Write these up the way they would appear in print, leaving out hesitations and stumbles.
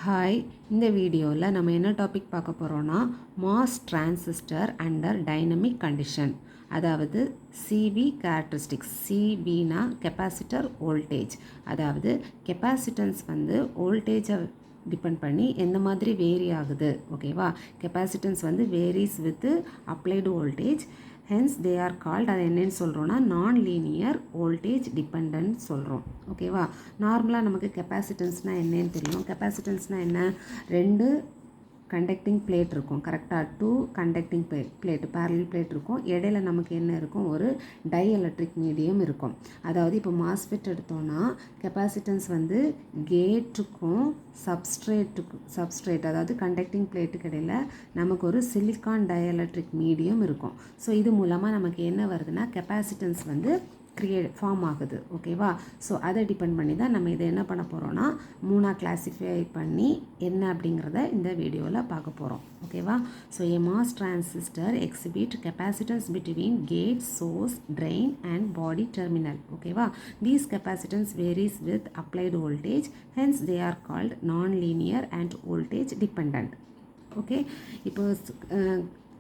Hi, இந்த வீடியோவில் நம்ம என்ன டாபிக் பார்க்க போகிறோன்னா mass transistor under dynamic condition, அதாவது சிபி கேரக்டரிஸ்டிக்ஸ். சிபினா கெப்பாசிட்டர் வோல்டேஜ், அதாவது கெப்பாசிட்டன்ஸ் வந்து வோல்டேஜை டிபெண்ட் பண்ணி எந்த மாதிரி வேரி ஆகுது. ஓகேவா? கெப்பாசிட்டன்ஸ் வந்து varies with applied voltage, hence they are called. அது என்னன்னு சொல்கிறோன்னா நான் லீனியர் வோல்டேஜ் டிபெண்டன்ட் சொல்கிறோம். ஓகேவா? நார்மலாக நமக்கு கெப்பாசிட்டன்ஸ்னால் என்னன்னு தெரியும். கெப்பாசிட்டன்ஸ்னால் என்ன? ரெண்டு கண்டக்டிங் பிளேட் இருக்கும். கரெக்டாக 2 கண்டக்டிங் பிளேட் பேரலல் பிளேட் இருக்கும். இடையில நமக்கு என்ன இருக்கும்? ஒரு டை எலக்ட்ரிக் மீடியம் இருக்கும். அதாவது இப்போ மாஸ்ஃபெட் எடுத்தோன்னா கெப்பாசிட்டன்ஸ் வந்து கேட்டுக்கும் சப்ஸ்ட்ரேட் அதாவது கண்டக்டிங் பிளேட்டுக்கு இடையில நமக்கு ஒரு சிலிக்கான் டை எலக்ட்ரிக் மீடியம் இருக்கும். ஸோ இது மூலமாக நமக்கு என்ன வருதுன்னா கெப்பாசிட்டன்ஸ் வந்து ஃபார்ம் ஆகுது. ஓகேவா? ஸோ அதை டிபெண்ட் பண்ணி தான் நம்ம இதை என்ன பண்ண போகிறோன்னா மூணாக கிளாஸிஃபை பண்ணி என்ன அப்படிங்கிறத இந்த வீடியோவில் பார்க்க போகிறோம். ஓகேவா? So a MOS transistor exhibit capacitance between gate, source, drain and body terminal. ஓகேவா? These capacitance varies with applied voltage, hence they are called non-linear and voltage dependent. Okay, இப்போ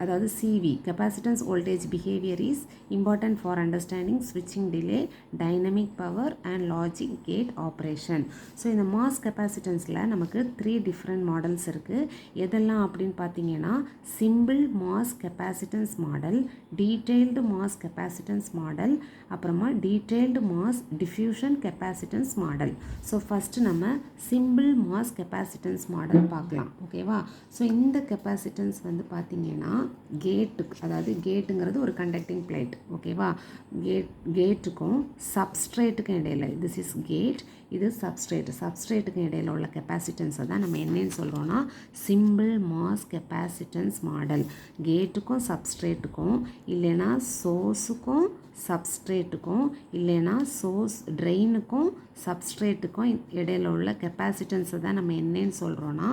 அதாவது CV capacitance voltage behavior is important for understanding switching delay, dynamic power and logic gate operation. So இந்த MOS கெப்பாசிட்டன்ஸில் நமக்கு 3 different models இருக்குது. எதெல்லாம் அப்படின்னு பார்த்தீங்கன்னா simple MOS capacitance model, detailed MOS capacitance model, அப்புறமா detailed MOS diffusion capacitance model. So first நம்ம simple MOS capacitance model பார்க்கலாம். ஓகேவா? ஸோ இந்த கெப்பாசிட்டன்ஸ் வந்து பார்த்தீங்கன்னா கேட்டுக்கு, அதாவது கேட்டுங்கிறது ஒரு கண்டக்டிங் பிளேட். ஓகேவா? கேட்டுக்கும் சப்ஸ்ட்ரேட்டுக்கும் இடையில, திஸ் இஸ் கேட், இது சப்ஸ்ட்ரேட்டுக்கும் இடையில உள்ள கெப்பாசிட்டன்ஸை தான் நம்ம என்னன்னு சொல்கிறோன்னா சிம்பிள் மாஸ் கெப்பாசிட்டன்ஸ் மாடல். கேட்டுக்கும் சப்ஸ்ட்ரேட்டுக்கும், இல்லைன்னா சோர்ஸுக்கும் சப்ஸ்ட்ரேட்டுக்கும், இல்லைன்னா சோர்ஸ் ட்ரெயினுக்கும் சப்ஸ்ட்ரேட்டுக்கும் இடையில உள்ள கெப்பாசிட்டன்ஸை தான் நம்ம என்னன்னு சொல்கிறோன்னா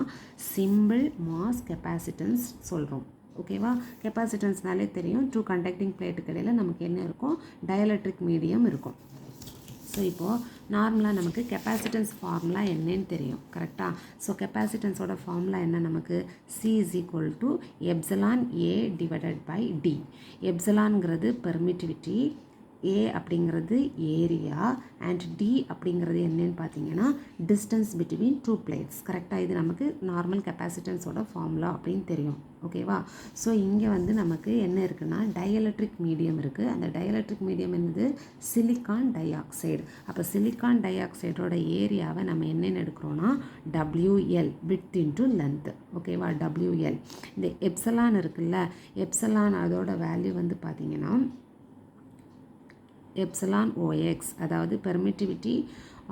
சிம்பிள் மாஸ் கெப்பாசிட்டன்ஸ் சொல்கிறோம். ஓகேவா? கெப்பாசிட்டன்ஸ்னாலே தெரியும், 2 கண்டக்டிங் பிளேட்டுக்கு இடையில் நமக்கு என்ன இருக்கும்? டயலக்ட்ரிக் மீடியம் இருக்கும். ஸோ இப்போது நார்மலாக நமக்கு கெப்பாசிட்டன்ஸ் ஃபார்முலா என்னன்னு தெரியும். கரெக்டாக? ஸோ கெப்பாசிட்டன்ஸோட ஃபார்முலா என்ன? நமக்கு C is equal to epsilon A divided by D. எப்சிலான்ங்கிறது பெர்மிட்டிவிட்டி, A அப்படிங்கிறது ஏரியா, அண்ட் D அப்படிங்கிறது என்னன்னு பார்த்தீங்கன்னா டிஸ்டன்ஸ் பிட்வீன் 2 பிளேட்ஸ். கரெக்டாக? இது நமக்கு நார்மல் கெப்பாசிட்டன்ஸோட ஃபார்முலா அப்படின்னு தெரியும். ஓகேவா? ஸோ இங்கே வந்து நமக்கு என்ன இருக்குன்னா டயலக்ட்ரிக் மீடியம் இருக்குது. அந்த டயலக்ட்ரிக் மீடியம் என்னது? Silicon di oxide. அப்போ சிலிக்கான் டை ஆக்சைடோட ஏரியாவை நம்ம என்னென்னு எடுக்கிறோன்னா WL, விட்த் இன்ட்டு லென்த்து. ஓகேவா? WL. இந்த எப்சலான் இருக்குல்ல, எப்சலான் அதோட வேல்யூ வந்து பார்த்தீங்கன்னா எப்சிலான் OX, அதாவது பெர்மிட்டிவிட்டி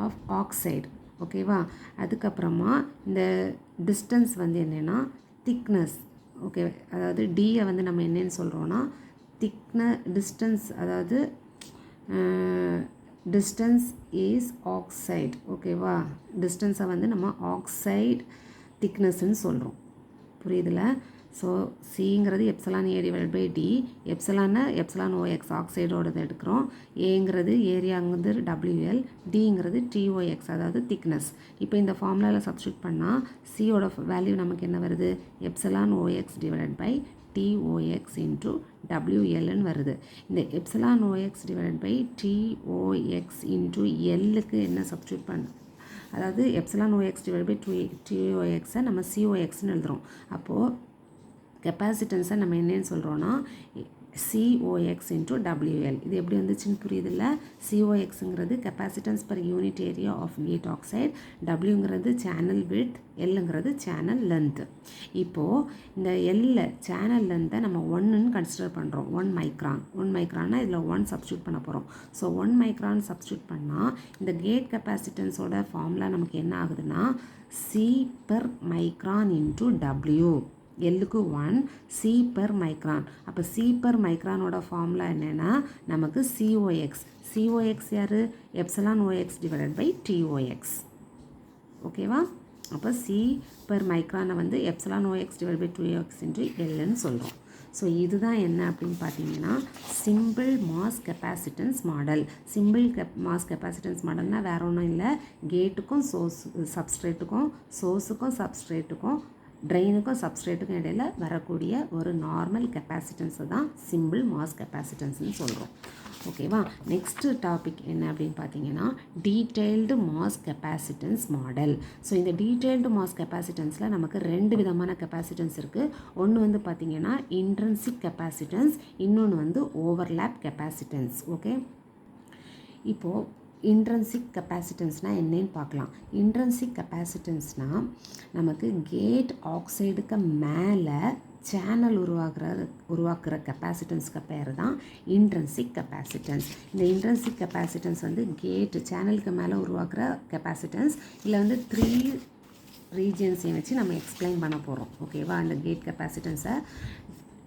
ஆஃப் ஆக்சைடு. ஓகேவா? அதுக்கப்புறமா இந்த டிஸ்டன்ஸ் வந்து என்னென்னா திக்னஸ். ஓகே, அதாவது டியை வந்து நம்ம என்னென்னு சொல்கிறோன்னா டிஸ்டன்ஸ், அதாவது டிஸ்டன்ஸ் இஸ் ஆக்சைடு. ஓகேவா? டிஸ்டன்ஸை வந்து நம்ம ஆக்சைடு திக்னஸ்ன்னு சொல்கிறோம். புரியுதுல? ஸோ சிங்கிறது epsilon A divide by D, epsilon OX ஆக்சைடோடது எடுக்கிறோம், ஏங்கிறது ஏரியாங்கிறது WL, டிங்கிறது TOX அதாவது திக்னஸ். இப்போ இந்த ஃபார்முலாவில் சப்ஸ்டியூட் பண்ணால் சியோட வேல்யூ நமக்கு என்ன வருது? Epsilon OX divide by TOX into WLன்னு வருது. இந்த epsilon OX divide by TOX into Lக்கு என்ன சப்ஸ்டியூட் பண்ண, அதாவது எப்சிலான் OX டிவைட் பை TOXை நம்ம COXன்னு எழுதுகிறோம். அப்போது கெப்பாசிட்டன்ஸை நம்ம என்னன்னு சொல்கிறோன்னா COX இன்ட்டு WL. இது எப்படி வந்துச்சுன்னு புரியுதில்ல? COXங்கிறது capacitance per unit area of gate oxide, Wங்கிறது சேனல் விட்த், Lங்கிறது சேனல் லென்த்து. இப்போது இந்த சேனல் லென்த்தை நம்ம 1ன்னு கன்சிடர் பண்ணுறோம். 1 மைக்ரான். 1 மைக்ரான்னா இதில் 1 சப்ஸ்டியூட் பண்ண போகிறோம். ஸோ 1 மைக்ரான் சப்ஸ்டியூட் பண்ணால் இந்த கேட் கெப்பாசிட்டன்ஸோட ஃபார்முலா நமக்கு என்ன ஆகுதுன்னா C per micron into W. எல்லுக்கு 1, C per மைக்ரான். அப்போ C per மைக்ரானோட ஃபார்முலா என்னென்னா நமக்கு COX யார்? Epsilon OX divided by TOX. ஓகேவா? அப்போ C per மைக்ரானை வந்து epsilon OX divide by 2X into Lன்னு சொல்கிறோம். ஸோ இதுதான் என்ன அப்படின்னு பார்த்தீங்கன்னா simple MOS capacitance model. Simple MOS capacitance மாடல்னால் வேறு ஒன்றும் இல்லை, கேட்டுக்கும் சப்ஸ்ட்ரேட்டுக்கும் சப்ஸ்ட்ரேட்டுக்கும் ட்ரெயினுக்கும் சப்ஸ்ட்ரேட்டுக்கும் இடையில் வரக்கூடிய ஒரு நார்மல் கெப்பாசிட்டன்ஸை தான் சிம்பிள் மாஸ் கெப்பாசிட்டன்ஸ்னு சொல்கிறோம். ஓகேவா. நெக்ஸ்ட்டு டாபிக் என்ன அப்படின்னு பார்த்தீங்கன்னா detailed MOS capacitance model. So இந்த டீட்டெயில்டு மாஸ் கெப்பாசிட்டன்ஸில் நமக்கு 2 விதமான கெப்பாசிட்டன்ஸ் இருக்குது. ஒன்று வந்து பார்த்திங்கன்னா இன்ட்ரின்சிக் கெப்பாசிட்டன்ஸ், இன்னொன்று வந்து ஓவர்லேப் கெப்பாசிட்டன்ஸ். ஓகே, இப்போது இன்ட்ரின்சிக் கெப்பாசிட்டன்ஸ்னால் என்னன்னு பார்க்கலாம். இன்ட்ரின்சிக் கெப்பாசிட்டன்ஸ்னால் நமக்கு கேட் ஆக்சைடுக்கு மேலே சேனல் உருவாக்குற கெப்பாசிட்டன்ஸ்க்கு பேர் தான் இன்ட்ரின்சிக் கெப்பாசிட்டன்ஸ். இந்த இன்ட்ரின்சிக் கெப்பாசிட்டன்ஸ் வந்து கேட்டு சேனலுக்கு மேலே உருவாக்குற கெப்பாசிட்டன்ஸ். இதில் வந்து 3 ரீஜியன்ஸையும் வச்சு நம்ம எக்ஸ்பிளைன் பண்ண போகிறோம். ஓகேவா. அந்த கேட் கெப்பாசிட்டன்ஸை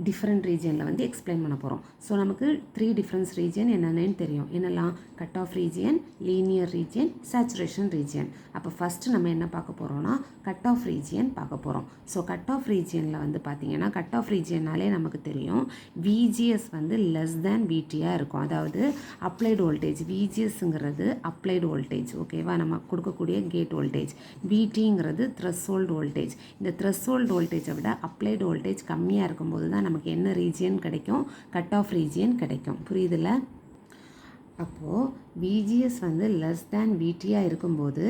டிஃப்ரெண்ட் ரீஜியனில் வந்து எக்ஸ்பிளைன் பண்ண போகிறோம். ஸோ நமக்கு 3 டிஃப்ரென்ஸ் ரீஜியன் என்னென்னு தெரியும். என்னெல்லாம்? Cut off region, linear region, saturation region. அப்போ ஃபஸ்ட்டு நம்ம என்ன பார்க்க போகிறோம்னா கட் ஆஃப் ரீஜியன் பார்க்க போகிறோம். ஸோ கட் ஆஃப் ரீஜியனில் வந்து பார்த்திங்கன்னா கட் ஆஃப் ரீஜியன்னாலே நமக்கு தெரியும் விஜிஎஸ் வந்து லெஸ் தேன் விடியாக இருக்கும். அதாவது அப்ளைடு வோல்டேஜ், விஜிஎஸ்ங்கிறது அப்ளைடு வோல்டேஜ். ஓகேவா, நம்ம கொடுக்கக்கூடிய கேட் வோல்டேஜ். விடிங்கிறது த்ரெஷ்ஹோல்டு வோல்டேஜ். இந்த த்ரெஷ்ஹோல்டு வோல்டேஜை விட அப்ளைடு வோல்டேஜ் கம்மியாக இருக்கும்போது தான் நமக்கு என்ன ரீஜியன் கிடைக்கும்? கட் ஆஃப் ரீஜியன் கிடைக்கும். புரியுதுல்ல? அப்போது விஜிஎஸ் வந்து லெஸ் தேன் விடியாக இருக்கும்போது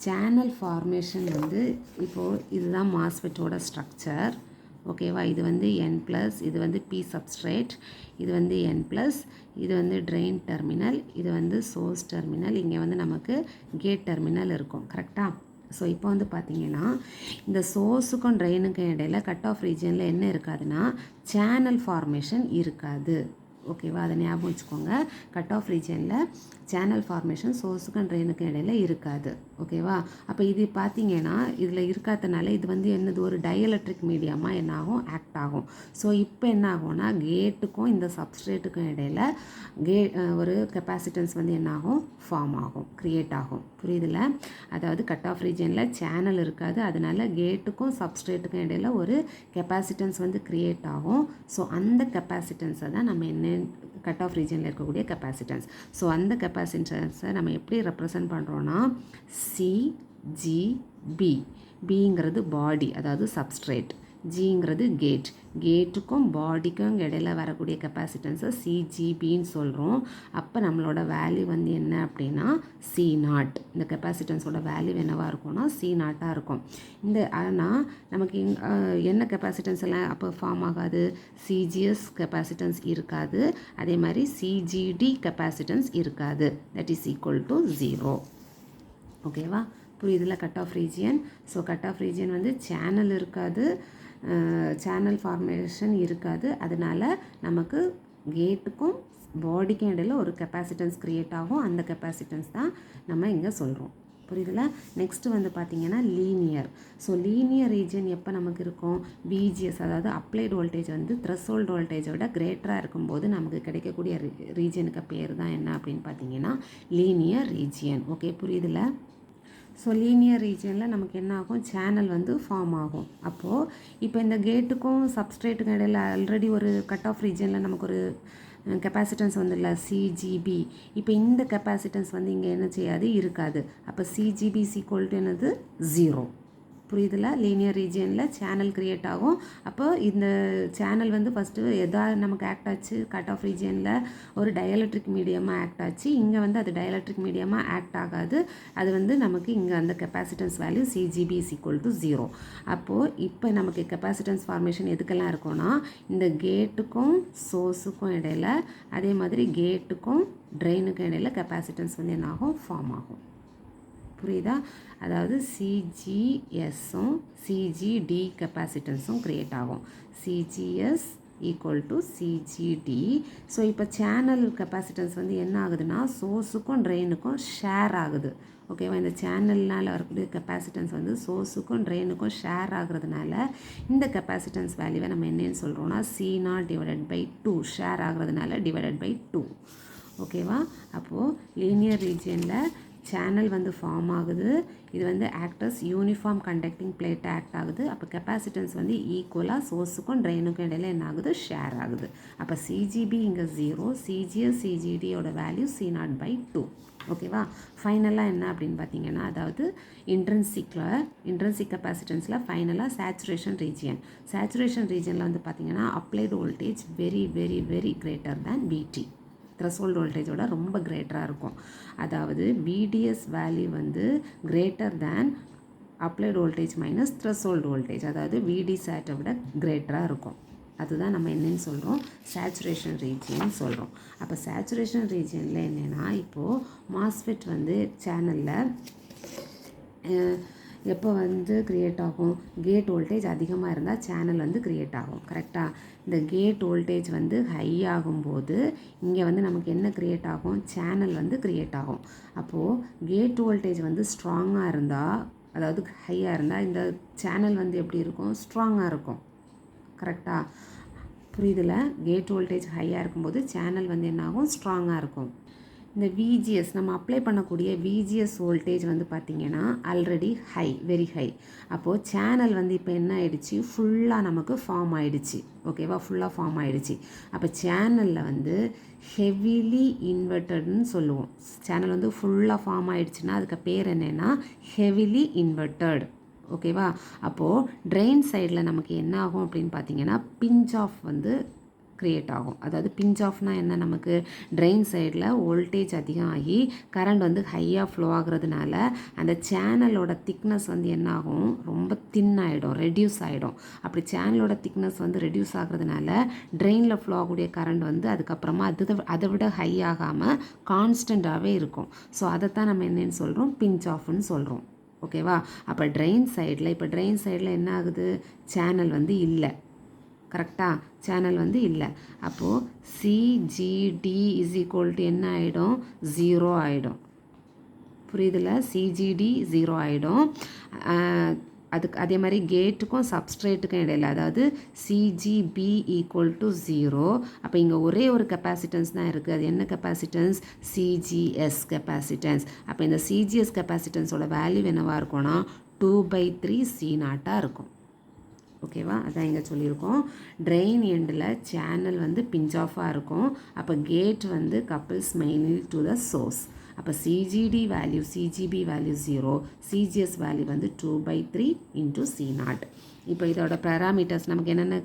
சேனல் ஃபார்மேஷன் வந்து இப்போது இதுதான் மாஸ்ஃபெட்டோட ஸ்ட்ரக்சர். ஓகேவா. இது வந்து N+, இது வந்து P சப்ஸ்ட்ரேட், இது வந்து N+, இது வந்து ட்ரெயின் டெர்மினல், இது வந்து சோர்ஸ் டெர்மினல், இங்கே வந்து நமக்கு கேட் டெர்மினல் இருக்கும். கரெக்டாக. ஸோ இப்போ வந்து பார்த்திங்கன்னா இந்த சோர்ஸுக்கும் ட்ரெயினுக்கும் இடையில கட் ஆஃப் ரீஜியனில் என்ன இருக்காதுன்னா சேனல் ஃபார்மேஷன் இருக்காது. ஓகேவா, அதை ஞாபகம் வச்சுக்கோங்க. கட் ஆஃப் ரீஜியனில் சேனல் ஃபார்மேஷன் சோர்ஸுக்கும் ட்ரெயினுக்கும் இடையில இருக்காது. ஓகேவா. அப்போ இது பார்த்திங்கன்னா இதில் இருக்காதனால இது வந்து என்னது ஒரு டயலெக்ட்ரிக் மீடியமாக என்ன ஆகும்? ஆக்ட் ஆகும். ஸோ இப்போ என்ன ஆகும்னா கேட்டுக்கும் இந்த சப்ஸ்ட்ரேட்டுக்கும் இடையில ஒரு கெப்பாசிட்டன்ஸ் வந்து என்ன ஆகும்? ஃபார்ம் ஆகும், க்ரியேட் ஆகும். புரியுதுல? அதாவது கட் ஆஃப் ரீஜியனில் சேனல் இருக்காது, அதனால கேட்டுக்கும் சப்ஸ்ட்ரேட்டுக்கும் இடையில ஒரு கெப்பாசிட்டன்ஸ் வந்து க்ரியேட் ஆகும். ஸோ அந்த கெப்பாசிட்டன்ஸை தான் நம்ம என்ன கட் ஆஃப் ரீஜனில் இருக்கக்கூடிய கெப்பாசிட்டன்ஸ். ஸோ அந்த கெப்பாசிட்டன்ஸை நம்ம எப்படி ரெப்ரசன்ட் பண்ணுறோன்னா CGB. பிங்கிறது பாடி, அதாவது சப்ஸ்ட்ரேட். ஜிங்கிறது கேட். கேட்டுக்கும் பாடிக்கும் இடையில வரக்கூடிய கெப்பாசிட்டன்ஸை CGBன்னு சொல்கிறோம். அப்போ நம்மளோட வேல்யூ வந்து என்ன அப்படின்னா C0. இந்த கெப்பாசிட்டன்ஸோட வேல்யூ என்னவாக இருக்கும்னா C0 இருக்கும். இந்த ஆனால் நமக்கு என்ன கெப்பாசிட்டன்ஸ் எல்லாம் அப்போ ஃபார்ம் ஆகாது? CGS கெப்பாசிட்டன்ஸ் இருக்காது, அதே மாதிரி CGD கெப்பாசிட்டன்ஸ் இருக்காது. That is equal to 0. ஓகேவா. புரியுதுல? Cut off region. So cut off region வந்து சேனல் இருக்காது, சேனல் ஃபார்மேஷன் இருக்காது, அதனால் நமக்கு கேட்டுக்கும் பாடிக்கும் இடையில் ஒரு கெப்பாசிட்டன்ஸ் க்ரியேட் ஆகும். அந்த கெப்பாசிட்டன்ஸ் தான் நம்ம இங்கே சொல்கிறோம். புரியுதுல? நெக்ஸ்ட்டு வந்து பார்த்திங்கன்னா லீனியர். ஸோ லீனியர் ரீஜன் எப்போ நமக்கு இருக்கும்? விஜிஎஸ், அதாவது அப்ளைடு வோல்டேஜ் வந்து த்ரெஷ்ஹோல்டு வோல்டேஜை விட கிரேட்டராக இருக்கும்போது நமக்கு கிடைக்கக்கூடிய ரீஜனுக்கு பேர் தான் என்ன அப்படின்னு பார்த்தீங்கன்னா லீனியர் ரீஜியன். ஓகே, புரியுதுல? ஸோ லீனியர் ரீஜனில் நமக்கு என்ன ஆகும்? சேனல் வந்து ஃபார்ம் ஆகும். அப்போது இப்போ இந்த கேட்டுக்கும் சப்ஸ்ட்ரேட்டுக்கும் இடையில் ஆல்ரெடி ஒரு கட் ஆஃப் ரீஜனில் நமக்கு ஒரு கெப்பாசிட்டன்ஸ் வந்துடல CGB. இப்போ இந்த கெப்பாசிட்டன்ஸ் வந்து இங்கே என்ன செய்யாது? இருக்காது. அப்போ CGB = என்னது? 0. புரியுதுல? லீனியர் ரீஜியனில் சேனல் க்ரியேட் ஆகும். அப்போ இந்த சேனல் வந்து ஃபஸ்ட்டு எதாவது நமக்கு ஆக்ட் ஆச்சு? கட் ஆஃப் ரீஜியனில் ஒரு டயலெக்ட்ரிக் மீடியமாக ஆக்ட் ஆச்சு. இங்கே வந்து அது டயலெக்ட்ரிக் மீடியமாக ஆக்ட் ஆகாது. அது வந்து நமக்கு இங்கே அந்த கெப்பாசிட்டன்ஸ் வேல்யூ CGB = 0. அப்போது இப்போ நமக்கு கெப்பாசிட்டன்ஸ் ஃபார்மேஷன் எதுக்கெல்லாம் இருக்கும்னா இந்த கேட்டுக்கும் சோர்ஸுக்கும் இடையில, அதே மாதிரி கேட்டுக்கும் ட்ரெயினுக்கும் இடையில கெப்பாசிட்டன்ஸ் வந்து என்ன ஆகும்? ஃபார்ம் ஆகும். புரியுதா? அதாவது CGSும் CGD கெப்பாசிட்டன்ஸும் க்ரியேட் ஆகும். CGS = CGD. ஸோ இப்போ சேனல் கெப்பாசிட்டன்ஸ் வந்து என்ன ஆகுதுன்னா சோர்ஸுக்கும் ட்ரெயினுக்கும் ஷேர் ஆகுது. ஓகேவா? இந்த சேனல்னால் வரக்கூடிய கெப்பாசிட்டன்ஸ் வந்து சோர்ஸுக்கும் ட்ரெயினுக்கும் ஷேர் ஆகுறதுனால இந்த கெப்பாசிட்டன்ஸ் வேல்யூவை நம்ம என்னன்னு சொல்கிறோன்னா C0/2. ஷேர் ஆகுறதுனால /2. ஓகேவா? அப்போது லீனியர் ரீஜியனில் சேனல் வந்து ஃபார்ம் ஆகுது, இது வந்து actors uniform conducting plate act ஆகுது. அப்போ கெப்பாசிட்டன்ஸ் வந்து ஈக்குவலாக சோர்ஸுக்கும் ட்ரெயினுக்கும் இடையில என்ன ஆகுது, ஷேர் ஆகுது. அப்போ சிஜிபி இங்கே 0, சிஜிஎஸ் சிஜிடியோட வேல்யூ C0/2. ஓகேவா? ஃபைனலாக என்ன அப்படின்னு பார்த்தீங்கன்னா, அதாவது இன்ட்ரென்சிக் கெப்பாசிட்டன்ஸில் ஃபைனலாக சேச்சுரேஷன் ரீஜியனில் வந்து பார்த்தீங்கன்னா applied voltage very very very greater than விடி. த்ரெஷோல்டு வோல்டேஜோட ரொம்ப கிரேட்டராக இருக்கும். அதாவது விடிஎஸ் வேல்யூ வந்து greater than applied voltage minus threshold voltage, அதாவது விடி சேட்டை விட கிரேட்டராக இருக்கும். அதுதான் நம்ம என்னன்னு சொல்கிறோம், சேச்சுரேஷன் ரீஜியன் சொல்கிறோம். அப்போ சேச்சுரேஷன் ரீஜியனில் என்னென்னா, இப்போது மாஸ்ஃபெட் வந்து சேனலில் எப்போ வந்து க்ரியேட் ஆகும், கேட் வோல்டேஜ் அதிகமாக இருந்தால் சேனல் வந்து க்ரியேட் ஆகும். கரெக்டாக? இந்த கேட் வோல்டேஜ் வந்து ஹை ஆகும்போது இங்கே வந்து நமக்கு என்ன க்ரியேட் ஆகும், சேனல் வந்து க்ரியேட் ஆகும். அப்போது கேட் வோல்டேஜ் வந்து ஸ்ட்ராங்காக இருந்தால், அதாவது ஹையாக இருந்தால் இந்த சேனல் வந்து எப்படி இருக்கும், ஸ்ட்ராங்காக இருக்கும். கரெக்டாக? புரியுதுல? கேட் வோல்டேஜ் ஹையாக இருக்கும்போது சேனல் வந்து என்ன ஆகும், ஸ்ட்ராங்காக இருக்கும். இந்த விஜிஎஸ் நம்ம அப்ளை பண்ணக்கூடிய விஜிஎஸ் வோல்டேஜ் வந்து பார்த்திங்கன்னா ஆல்ரெடி ஹை, வெரி ஹை. அப்போது சேனல் வந்து இப்போ என்ன ஆகிடுச்சு, ஃபுல்லாக நமக்கு ஃபார்ம் ஆகிடுச்சு. ஓகேவா? ஃபுல்லாக ஃபார்ம் ஆகிடுச்சு. அப்போ சேனலில் வந்து ஹெவிலி இன்வெர்ட்டட்னு சொல்லுவோம். சேனல் வந்து ஃபுல்லாக ஃபார்ம் ஆகிடுச்சுன்னா அதுக்கு பேர் என்னென்னா ஹெவிலி இன்வெர்ட்டட். ஓகேவா? அப்போது ட்ரெயின் சைடில் நமக்கு என்ன ஆகும் அப்படின்னு பார்த்தீங்கன்னா பிஞ்ச் ஆஃப் வந்து க்ரியேட் ஆகும். அதாவது பிஞ்ச் ஆஃப்னால் என்ன, நமக்கு ட்ரெயின் சைடில் வோல்டேஜ் அதிகம் ஆகி கரண்ட் வந்து ஹையாக ஃப்ளோ ஆகுறதுனால அந்த சேனலோட திக்னஸ் வந்து என்ன ஆகும், ரொம்ப தின் ஆகிடும், ரெடியூஸ் ஆகிடும். அப்படி சேனலோட திக்னஸ் வந்து ரெடியூஸ் ஆகுறதுனால ட்ரெயினில் ஃப்ளோ ஆகக்கூடிய கரண்ட் வந்து அதுக்கப்புறமா அதை விட ஹை ஆகாமல் கான்ஸ்டண்ட்டாகவே இருக்கும். ஸோ அதைத்தான் நம்ம என்னென்னு சொல்கிறோம், பிஞ்ச் ஆஃப்னு சொல்கிறோம். ஓகேவா? அப்போ ட்ரெயின் சைடில் என்ன ஆகுது, சேனல் வந்து இல்லை. கரெக்டாக? சேனல் வந்து இல்லை. அப்போது சிஜிடி இஸ் ஈக்குவல் டு என்ன ஆகிடும், 0 ஆகிடும். புரியுதுல? சிஜிடி 0 ஆகிடும். அதுக்கு அதே மாதிரி கேட்டுக்கும் சப்ஸ்ட்ரேட்டுக்கும் இடையில, அதாவது சிஜிபி ஈக்குவல் டு 0. அப்போ இங்கே ஒரே ஒரு கெப்பாசிட்டன்ஸ் தான் இருக்குது. அது என்ன கெப்பாசிட்டன்ஸ், சிஜிஎஸ் கெப்பாசிட்டன்ஸ். அப்போ இந்த சிஜிஎஸ் கெப்பாசிட்டன்ஸோட வேல்யூ என்னவாக இருக்கும்னா 2/3 C0 இருக்கும். ஓகேவா? அதான் இங்கே சொல்லியிருக்கோம். ட்ரெயின் எண்டில் சேனல் வந்து பிஞ்ச் ஆஃபாக இருக்கும். அப்போ கேட் வந்து couples mainly to the source. அப்போ சிஜிபி வேல்யூ 0, சிஜிஎஸ் வேல்யூ வந்து 2/3 × C0. இப்போ இதோட பேராமீட்டர்ஸ் நமக்கு என்னென்ன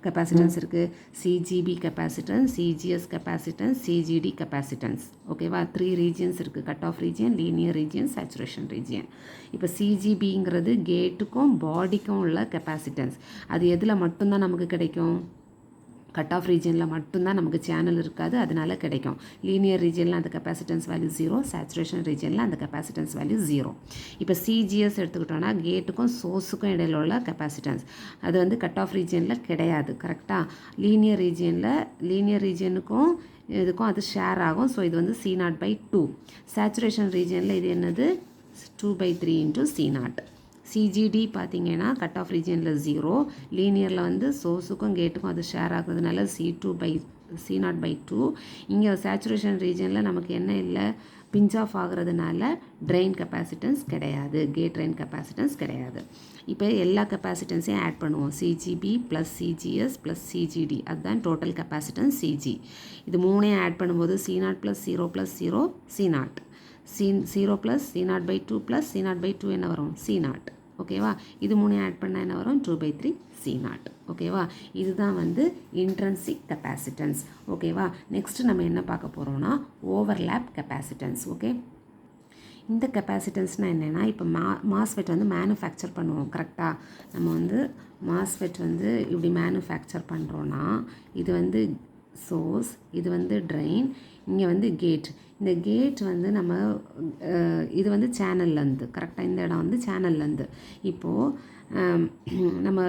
கெப்பாசிட்டன்ஸ் இருக்குது, CGP capacitance, CGS capacitance, CGT capacitance. ஓகேவா? 3 ரீஜியன்ஸ் இருக்குது, cut off region, linear region, saturation region. இப்போ சிஜிபிங்கிறது கேட்டுக்கும் பாடிக்கும் உள்ள கெப்பாசிட்டன்ஸ். அது எதில் மட்டும்தான் நமக்கு கிடைக்கும், கட் ஆஃப் ரீஜனில் மட்டும்தான் நமக்கு சேனல் இருக்காது, அதனால கிடைக்கும். லீனியர் ரீஜனில் அந்த கெப்பாசிட்டன்ஸ் வேல்யூ 0, சேச்சுரேஷன் ரீஜனில் அந்த கெப்பாசிட்டன்ஸ் வேல்யூ 0. இப்போ சிஜிஎஸ் எடுத்துக்கிட்டோன்னா கேட்டுக்கும் சோர்ஸுக்கும் இடையில உள்ள கெப்பாசிட்டன்ஸ், அது வந்து கட் ஆஃப் ரீஜனில் கிடையாது. கரெக்டாக? லீனியர் ரீஜனுக்கும் இதுக்கும் அது ஷேர் ஆகும். ஸோ இது வந்து C0/2. சேச்சுரேஷன் ரீஜனில் இது என்னது, 2/3 × C0. சிஜிடி பார்த்தீங்கன்னா கட் ஆஃப் ரீஜனில் 0, லீனியரில் வந்து சோர்ஸுக்கும் கேட்டுக்கும் அது ஷேர் ஆகுறதுனால C0/2. இங்கே சேச்சுரேஷன் ரீஜனில் நமக்கு என்ன இல்லை, பிஞ்ச் ஆஃப் ஆகுறதுனால ட்ரெயின் கெப்பாசிட்டன்ஸ் கிடையாது, கேட் ட்ரெயின் கெப்பாசிட்டன்ஸ் கிடையாது. இப்போ எல்லா கெப்பாசிட்டன்ஸையும் ஆட் பண்ணுவோம், CGP plus CGS plus CGT, அதுதான் டோட்டல் கெப்பாசிட்டன்ஸ் சிஜி. இது மூணையும் ஆட் பண்ணும்போது C0 + 0 + 0 C0, 0 + C0/2 + C0/2 என்ன வரும், C0. ஓகேவா? இது மூணையும் ஆட் பண்ணால் என்ன வரும், 2/3 C0. ஓகேவா? இதுதான் வந்து இன்ட்ரின்சிக் கெப்பாசிட்டன்ஸ். ஓகேவா? நெக்ஸ்ட்டு நம்ம என்ன பார்க்க போகிறோம்னா ஓவர்லேப் கெப்பாசிட்டன்ஸ். ஓகே, இந்த கெப்பாசிட்டன்ஸ்னால் என்னென்னா, இப்போ மாஸ்ஃபெட் வந்து மேனுஃபேக்சர் பண்ணுவோம். கரெக்டாக? நம்ம வந்து மாஸ்ஃபெட் வந்து இப்படி மேனுஃபேக்சர் பண்ணுறோன்னா, இது வந்து சோர்ஸ், இது வந்து ட்ரெயின், இங்கே வந்து கேட். இந்த கேட் வந்து நம்ம இது வந்து சேனல்லேருந்து, கரெக்டாக இந்த இடம் வந்து சேனல்லேருந்து. இப்போது நம்ம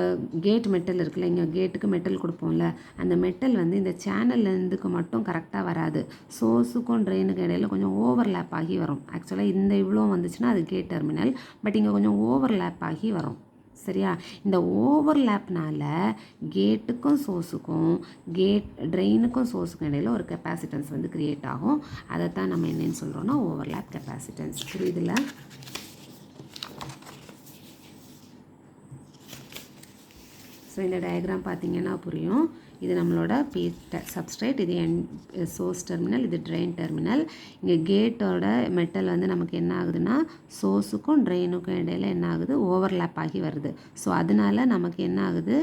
கேட் மெட்டல் இருக்குல்ல, இங்கே கேட்டுக்கு மெட்டல் கொடுப்போம்ல, அந்த மெட்டல் வந்து இந்த சேனல்லேருந்துக்கு மட்டும் கரெக்டாக வராது, சோர்ஸுக்கும் ட்ரெயினுக்கு இடையில கொஞ்சம் ஓவர்லேப் ஆகி வரும். ஆக்சுவலாக இந்த இவ்வளோ வந்துச்சுன்னா அது கேட் டெர்மினல், பட் இங்கே கொஞ்சம் ஓவர்லேப் ஆகி வரும். சரியா? இந்த ஓவர்லேப்னால கேட்டுக்கும் சோர்ஸுக்கும் ட்ரெயினுக்கும் சோர்ஸுக்கும் இடையில் ஒரு கெப்பாசிட்டன்ஸ் வந்து க்ரியேட் ஆகும். அதைத்தான் நம்ம என்னன்னு சொல்கிறோன்னா ஓவர்லேப் கெப்பாசிட்டன்ஸ். புரியுதுல? ஸோ இந்த டயக்ராம் பார்த்தீங்கன்னா புரியும். இது நம்மளோட சப்ஸ்ட்ரேட், இது சோர்ஸ் டெர்மினல், இது ட்ரெயின் டெர்மினல். இங்கே கேட்டோட மெட்டல் வந்து நமக்கு என்ன ஆகுதுன்னா சோர்ஸுக்கும் ட்ரெயினுக்கும் இடையில் என்ன ஆகுது, ஓவர்லேப் ஆகி வருது. ஸோ அதனால நமக்கு என்ன ஆகுது,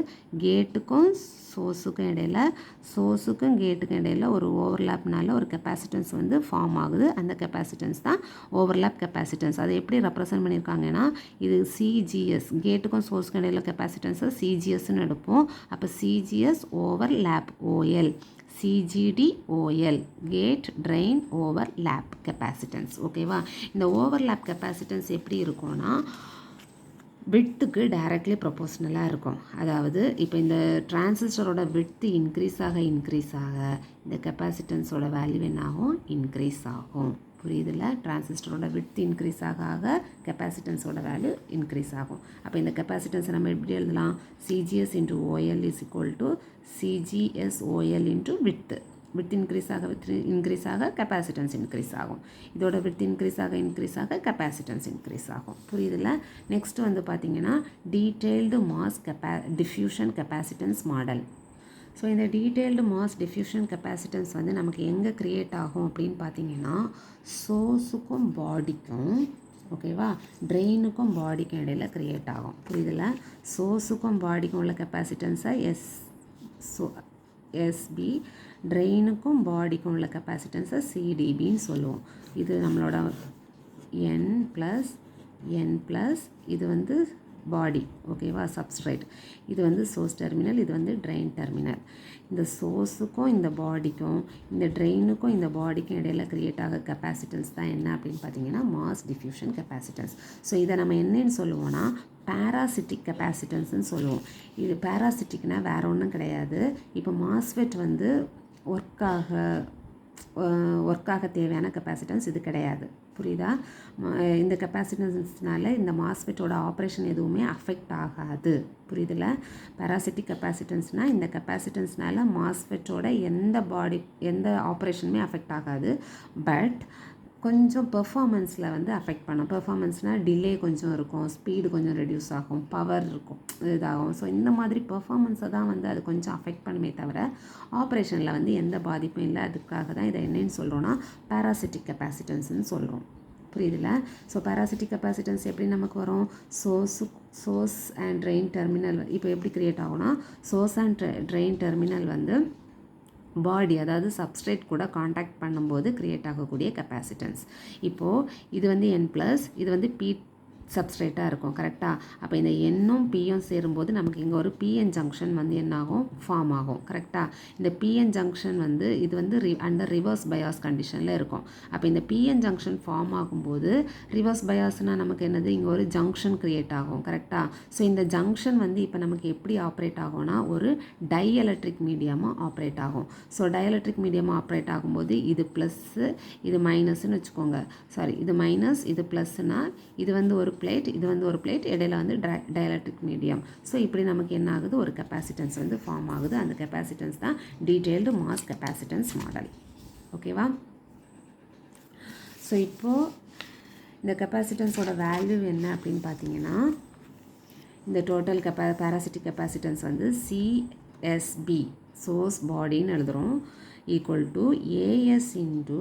கேட்டுக்கும் சோர்ஸுக்கும் இடையில், சோர்ஸுக்கும் கேட்டுக்கும் இடையில் ஒரு ஓவர்லேப்னால ஒரு கெப்பாசிட்டன்ஸ் வந்து ஃபார்ம் ஆகுது. அந்த கெப்பாசிட்டன்ஸ் தான் ஓவர்லேப் கெப்பாசிட்டன்ஸ். அதை எப்படி ரெப்ரசன்ட் பண்ணியிருக்காங்கன்னா, இது சிஜிஎஸ், கேட்டுக்கும் சோர்ஸுக்கும் இடையில் கெப்பாசிட்டன்ஸை சிஜிஎஸ்ன்னு எடுப்போம். அப்போ CGS overlap OL, CGD OL, gate drain overlap capacitance. ஓகேவா? இந்த ஓவர்லேப் கெப்பாசிட்டன்ஸ் எப்படி இருக்கும்னா விட்த்துக்கு டைரக்ட்லி ப்ரொபோஷ்னலாக இருக்கும். அதாவது இப்போ இந்த டிரான்சிஸ்டரோட விட்த்து இன்க்ரீஸ் ஆக இந்த கெப்பாசிட்டன்ஸோட வேல்யூ என்ன ஆகும், இன்க்ரீஸ் ஆகும். புரியுதுல்ல? டிரான்சிஸ்டரோட விட்த் இன்க்ரீஸ் ஆக கெப்பாசிட்டன்ஸோட வேல்யூ இன்க்ரீஸ் ஆகும். அப்போ இந்த கெப்பாசிட்டன்ஸை நம்ம எப்படி எழுதலாம், CGS into OL is equal to CGS OL into width. Width increase ஆக கெப்பாசிட்டன்ஸ் இன்க்ரீஸ் ஆகும். இதோட விட்த் இன்க்ரீஸ் ஆக கெப்பாசிட்டன்ஸ் இன்க்ரீஸ் ஆகும். புரியுதுல்ல? நெக்ஸ்ட் வந்து பார்த்தீங்கன்னா detailed MOS diffusion capacitance model. So இந்த டீட்டெயில்டு மாஸ் டிஃப்யூஷன் கெப்பாசிட்டன்ஸ் வந்து நமக்கு எங்கே க்ரியேட் ஆகும் அப்படின்னு பார்த்தீங்கன்னா சோர்ஸுக்கும் பாடிக்கும், ஓகேவா, ட்ரெயினுக்கும் பாடிக்கும் இடையில் க்ரியேட் ஆகும். புரியுதுல்ல? சோர்ஸுக்கும் பாடிக்கும் உள்ள கெப்பாசிட்டன்ஸை எஸ்பி, ட்ரெயினுக்கும் பாடிக்கும் உள்ள கெப்பாசிட்டன்ஸை சிடிபின்னு சொல்லுவோம். இது நம்மளோட n ப்ளஸ் இது வந்து பாடி, ஓகேவா, சப்ஸ்ட்ரேட். இது வந்து சோர்ஸ் டெர்மினல், இது வந்து ட்ரெயின் டெர்மினல். இந்த சோர்ஸுக்கும் இந்த பாடிக்கும், இந்த ட்ரெயினுக்கும் இந்த பாடிக்கும் இடையில் க்ரியேட் ஆக கெப்பாசிட்டன்ஸ் தான் என்ன அப்படின்னு பார்த்தீங்கன்னா மாஸ் டிஃப்யூஷன் கெப்பாசிட்டன்ஸ். ஸோ இதை நம்ம என்னன்னு சொல்லுவோம்னா பேராசிட்டிக் கெப்பாசிட்டன்ஸ்னு சொல்லுவோம். இது பேராசிட்டிக்னால் வேறு ஒன்றும் கிடையாது. இப்போ மாஸ்ஃபெட் வந்து ஒர்க்காக தேவையான கெப்பாசிட்டன்ஸ் இது கிடையாது. புரியுதா? இந்த கெப்பாசிட்டன்ஸ்னால இந்த மாஸ்ஃபெட்டோட ஆப்ரேஷன் எதுவுமே அஃபெக்ட் ஆகாது. புரியுதுல? பேராசிட்டிக் கெப்பாசிட்டன்ஸ்னால் இந்த கெப்பாசிட்டன்ஸ்னால மாஸ்ஃபெட்டோட எந்த ஆப்ரேஷனுமே அஃபெக்ட் ஆகாது. பட் கொஞ்சம் பெர்ஃபார்மன்ஸில் வந்து அஃபெக்ட் பண்ணும். பெர்ஃபார்மன்ஸ்னால் டிலே கொஞ்சம் இருக்கும், ஸ்பீடு கொஞ்சம் ரெடியூஸ் ஆகும், பவர் இருக்கும், இதாகும். ஸோ இந்த மாதிரி பெர்ஃபார்மன்ஸை தான் வந்து அது கொஞ்சம் அஃபெக்ட் பண்ணுமே தவிர ஆப்ரேஷனில் வந்து எந்த பாதிப்பும் இல்லை. அதுக்காக தான் இதை என்னன்னு சொல்கிறோன்னா பேராசிட்டிக் கெப்பாசிட்டன்ஸ்னு சொல்கிறோம். புரியுதுல? ஸோ பேராசிட்டிக் கெப்பாசிட்டன்ஸ் எப்படி நமக்கு வரும், சோர்ஸ் அண்ட் ட்ரெயின் டெர்மினல் இப்போ எப்படி க்ரியேட் ஆகும்னா சோர்ஸ் அண்ட் ட்ரெயின் டெர்மினல் வந்து பாடி, அதாவது சப்ஸ்ட்ரேட் கூட காண்டாக்ட் பண்ணும்போது க்ரியேட் ஆகக்கூடிய கெப்பாசிட்டன்ஸ். இப்போது இது வந்து n ப்ளஸ், இது வந்து பி சப்ஸ்ட்ரேட்டாக இருக்கும். கரெக்டாக? அப்போ இந்த எண்ணும் பியும் சேரும்போது நமக்கு இங்கே ஒரு பிஎன் ஜங்ஷன் வந்து என்னாகும், ஃபார்ம் ஆகும். கரெக்டாக? இந்த பிஎன் ஜங்ஷன் வந்து இது வந்து அண்டர் ரிவர்ஸ் பயாஸ் கண்டிஷனில் இருக்கும். அப்போ இந்த பிஎன் ஜங்ஷன் ஃபார்ம் ஆகும்போது ரிவர்ஸ் பயாஸ்னால் நமக்கு என்னது, இங்கே ஒரு ஜங்ஷன் க்ரியேட் ஆகும். கரெக்டாக? ஸோ இந்த ஜங்ஷன் வந்து இப்போ நமக்கு எப்படி ஆப்ரேட் ஆகும்னா ஒரு டைஎலக்ட்ரிக் மீடியமாக ஆப்ரேட் ஆகும். ஸோ டைஎலக்ட்ரிக் மீடியமாக ஆப்ரேட் ஆகும்போது இது ப்ளஸ்ஸு, இது மைனஸ்ன்னு வச்சுக்கோங்க. சாரி, இது மைனஸ், இது ப்ளஸ்னால் இது வந்து ஒரு பிளேட், இது வந்து ஒரு பிளேட், இடையில வந்து டைஎலக்ட்ரிக் மீடியம். ஸோ இப்படி நமக்கு என்ன ஆகுது, ஒரு கெப்பாசிட்டன்ஸ் வந்து ஃபார்ம் ஆகுது. அந்த கெப்பாசிட்டன்ஸ் தான் டீட்டெயில்டு மாஸ் கெப்பாசிட்டன்ஸ் மாடல். ஓகேவா? ஸோ இப்போது இந்த கெப்பாசிட்டன்ஸோட வேல்யூ என்ன அப்படின்னு பார்த்தீங்கன்னா இந்த டோட்டல் பேராசிட்டிக் கெப்பாசிட்டன்ஸ் வந்து சிஎஸ்பி, சோர்ஸ் பாடின்னு எழுதுகிறோம், equal to AS into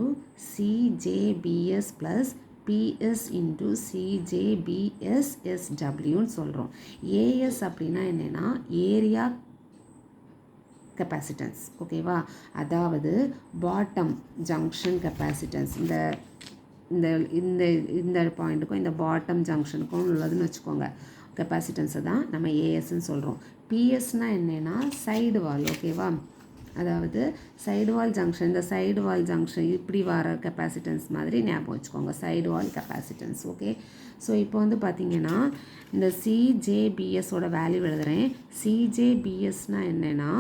CJBS plus PS into சிஜேபிஎஸ்எஸ்டபிள்யூன்னு சொல்கிறோம். ஏஎஸ் அப்படின்னா என்னென்னா ஏரியா கெப்பாசிட்டன்ஸ். ஓகேவா? அதாவது பாட்டம் ஜங்ஷன் கெப்பாசிட்டன்ஸ். இந்த இந்த இந்த இந்த பாயிண்ட்டுக்கும் இந்த பாட்டம் ஜங்ஷனுக்கும் உள்ளதுன்னு வச்சுக்கோங்க. கெப்பாசிட்டன்ஸை தான் நம்ம ஏஎஸ்ன்னு சொல்கிறோம். பிஎஸ்னால் என்னென்னா சைடு வால். ஓகேவா? அதாவது சைடு வால் ஜங்ஷன், இந்த சைடு வால் ஜங்ஷன் இப்படி வர கெப்பாசிட்டன்ஸ் மாதிரி ஞாபகம் வச்சுக்கோங்க, சைடு வால் கெப்பாசிட்டன்ஸ். ஓகே? ஸோ இப்போ வந்து பார்த்திங்கன்னா இந்த சிஜேபிஎஸோட வேல்யூ எழுதுகிறேன். சிஜேபிஎஸ்னால் என்னென்னா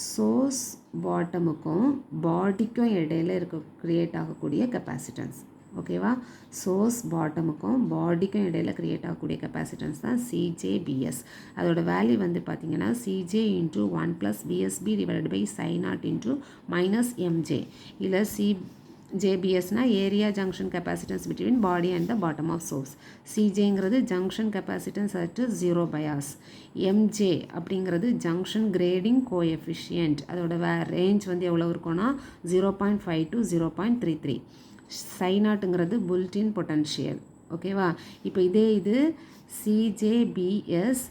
சோர்ஸ் பாட்டமுக்கும் பாடிக்கும் இடையில் க்ரியேட் ஆகக்கூடிய கெப்பாசிட்டன்ஸ். ஓகேவா. சோர்ஸ் பாட்டமுக்கும் பாடிக்கும் இடையில் க்ரியேட் ஆகக்கூடிய கெப்பாசிட்டன்ஸ் தான் சிஜேபிஎஸ். அதோட வேல்யூ வந்து பார்த்திங்கன்னா CJ into 1 + PSB divided by சை0 இன்ட்டு -mj. இல்லை ஜேபிஎஸ்னால் area junction capacitance between body and the bottom of source. சிஜேங்கிறது junction capacitance at 0 bias. MJ அப்படிங்கிறது ஜங்ஷன் கிரேடிங் கோஎஃபிஷியன்ட். அதோட ரேஞ்ச் வந்து எவ்வளோ இருக்கும்னா 0.5 to 0.33. சை0ங்கிறது புல்டின் பொட்டன்ஷியல். ஓகேவா. இப்போ இது சிஜேபிஎஸ்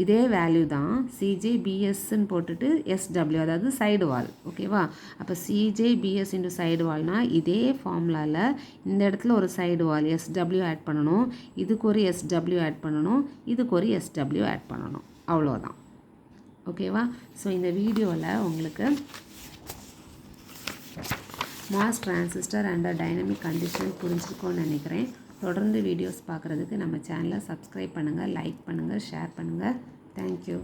இதே வேல்யூ தான் சிஜேபிஎஸ்ன்னு போட்டுட்டு எஸ்டபிள்யூ அதாவது சைடு வால். ஓகேவா. அப்போ சிஜேபிஎஸ் இன்ட்டு சைடு வால்னால் இதே ஃபார்முலாவில் இந்த இடத்துல ஒரு சைடு வால் எஸ்டபிள்யூ ஆட் பண்ணணும், இதுக்கு ஒரு எஸ்டபிள்யூ ஆட் பண்ணணும், இதுக்கு ஒரு எஸ்டபிள்யூ ஆட் பண்ணணும், அவ்வளோதான். ஓகேவா. ஸோ இந்த வீடியோவில் உங்களுக்கு MOS transistor and dynamic condition புரிஞ்சிருக்கோன்னு நினைக்கிறேன். தொடர்ந்து வீடியோஸ் பார்க்குறதுக்கு நம்ம சேனலை சப்ஸ்கிரைப் பண்ணுங்கள், லைக் பண்ணுங்கள், ஷேர் பண்ணுங்கள். தேங்க்யூ.